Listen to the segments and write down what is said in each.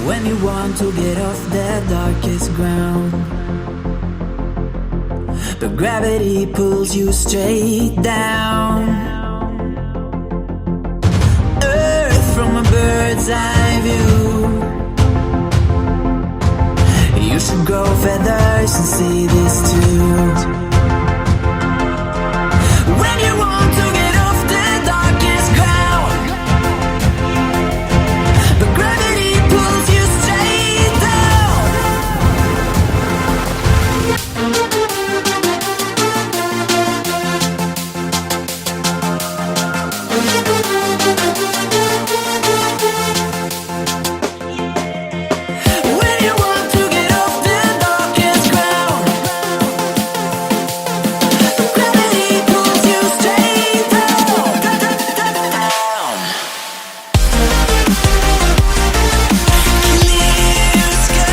When you want to get off the darkest ground, but gravity pulls you straight down. Earth from a bird's eye view. You should grow feathers and see this too. When you want to get off the darkest ground, but gravity pulls you straight down. When you want to get off the darkest ground, but gravity pulls you straight down. Clear sky.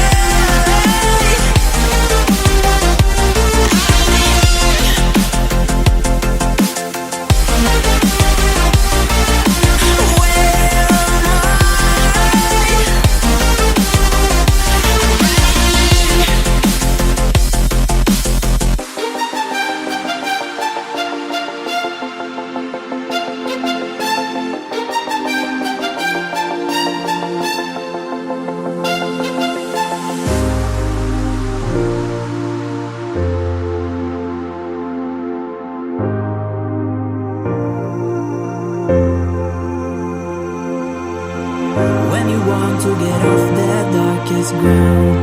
When you want to get off the darkest ground,